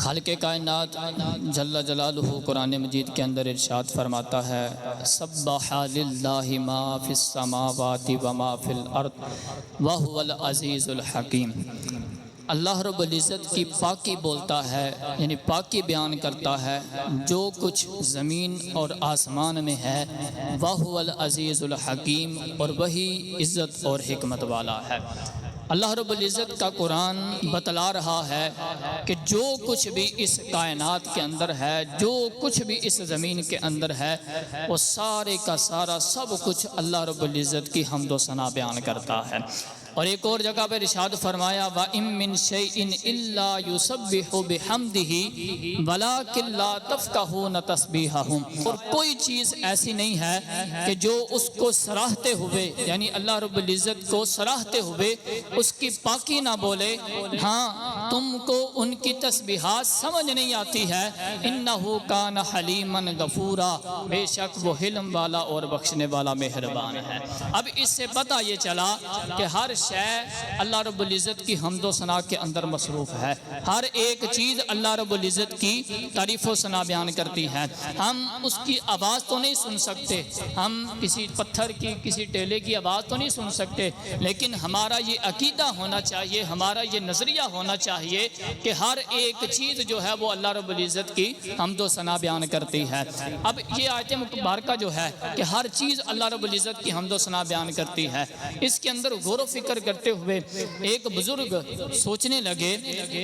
خالق کائنات جل جلالہ قرآن مجید کے اندر ارشاد فرماتا ہے سبح للہ ما فی السماوات وما فی الارض وہو العزیز الحکیم۔ اللہ رب العزت کی پاکی بولتا ہے، یعنی پاکی بیان کرتا ہے جو کچھ زمین اور آسمان میں ہے، وہو العزیز الحکیم، اور وہی عزت اور حکمت والا ہے۔ اللہ رب العزت کا قرآن بتلا رہا ہے کہ جو کچھ بھی اس کائنات کے اندر ہے، جو کچھ بھی اس زمین کے اندر ہے، وہ سارے کا سارا سب کچھ اللہ رب العزت کی حمد و ثنا بیان کرتا ہے۔ اور ایک اور جگہ پر ارشاد فرمایا وَإِن مِّن شَيْءٍ إِلَّا يُسَبِّحُ بِحَمْدِهِ وَلَٰكِن لَّا تَفْقَهُونَ تَسْبِيحَهُمْ، اور کوئی چیز ایسی نہیں ہے کہ جو اس کو سراہتے ہوئے، یعنی اللہ رب العزت کو سراہتے ہوئے اس کی پاکی نہ بولے۔ ہاں تم کو ان کی تسبیحات سمجھ نہیں آتی ہے۔ إِنَّهُ كَانَ حَلِيمًا غَفُورًا، بے شک وہ حلم والا اور بخشنے والا مہربان ہے۔ اب اس سے پتہ یہ چلا کہ ہر شے اللہ رب العزت کی حمد و ثنا کے اندر مصروف ہے۔ ہر ایک چیز اللہ رب العزت کی تعریف و ثنا بیان کرتی ہے۔ ہم اس کی آواز تو نہیں سن سکتے، ہم کسی پتھر کی، کسی ٹیلے کی آواز تو نہیں سن سکتے، لیکن ہمارا یہ عقیدہ ہونا چاہیے، ہمارا یہ نظریہ ہونا چاہیے کہ ہر ایک چیز جو ہے وہ اللہ رب العزت کی حمد و ثنا بیان کرتی ہے۔ اب یہ آیت مبارکہ جو ہے کہ ہر چیز اللہ رب العزت کی حمد و ثنا بیان کرتی ہے، اس کے اندر غور و فکر کرتے ہوئے ایک بزرگ سوچنے لگے،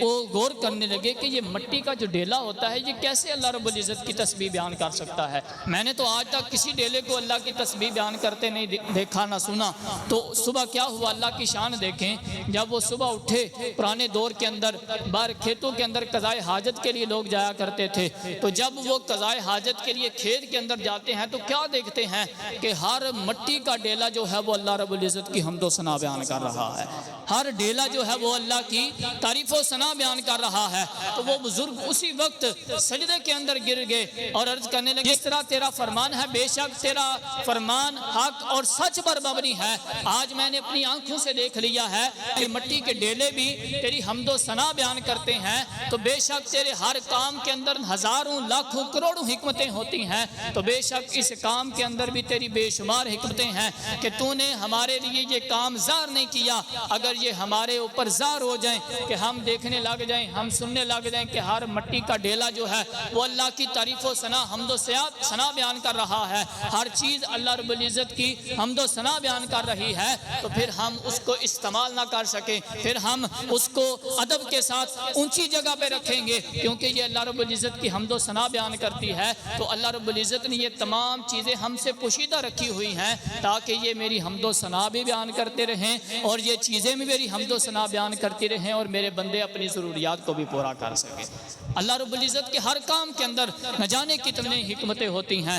وہ غور کرنے لگے کہ یہ مٹی کا جو ڈیلا ہوتا ہے یہ کیسے اللہ رب العزت کی تسبیح بیان کر سکتا ہے۔ میں نے تو آج تک کسی ڈیلے کو اللہ کی تسبیح بیان کرتے نہیں دیکھا نہ سنا۔ تو صبح کیا ہوا، اللہ کی شان دیکھیں، جب وہ صبح اٹھے، پرانے دور کے اندر باہر کھیتوں کے اندر قضائے حاجت کے لیے لوگ جایا کرتے تھے، تو جب وہ قضائے حاجت کے لیے کھیت کے اندر جاتے ہیں تو کیا دیکھتے ہیں کہ ہر مٹی کا ڈیلا جو ہے وہ اللہ رب العزت کی حمد و ثنا بیان کر رہا ہے، ہر ڈیلا جو ہے وہ اللہ کی تعریف و ثنا بیان کر رہا ہے۔ تو وہ بزرگ اسی وقت سجدے کے اندر گر گئے اور عرض کرنے لگے جس طرح تیرا فرمان ہے، بے شک تیرا فرمان حق اور سچ پر مبنی ہے۔ آج میں نے اپنی آنکھوں سے دیکھ لیا ہے کہ مٹی کے ڈیلے بھی تیری حمد و ثنا بیان کرتے ہیں، تو بے شک تیرے ہر کام کے اندر ہزاروں لاکھوں کروڑوں حکمتیں ہوتی ہیں، تو بے شک اس کام کے اندر بھی تیری بے شمار حکمتیں ہیں کہ تو نے ہمارے لیے یہ کام ظاہر نہیں کیا۔ اگر یہ ہمارے اوپر ظاہر ہو جائیں کہ ہم دیکھنے لگ جائیں، ہم سننے لگ جائیں کہ ہر مٹی کا ڈیلا جو ہے وہ اللہ کی تعریف و ثنا، حمد و ثنا بیان کر رہا ہے، ہر چیز اللہ رب العزت کی حمد و ثنا بیان کر رہی ہے، تو پھر ہم اس کو استعمال نہ کر سکیں، پھر ہم اس کو ادب کے ساتھ اونچی جگہ پہ رکھیں گے، کیونکہ یہ اللہ رب العزت کی حمد و ثنا بیان کرتی ہے۔ تو اللہ رب العزت نے یہ تمام چیزیں ہم سے پوشیدہ رکھی ہوئی ہیں تاکہ یہ میری حمد و ثنا بھی بیان کرتے رہیں اور یہ چیزیں بھی میری حمد و ثنا بیان کرتی رہیں اور میرے بندے اپنی ضروریات کو بھی پورا کر سکیں۔ اللہ رب العزت کے ہر کام کے اندر نہ جانے کتنی حکمتیں ہوتی ہیں۔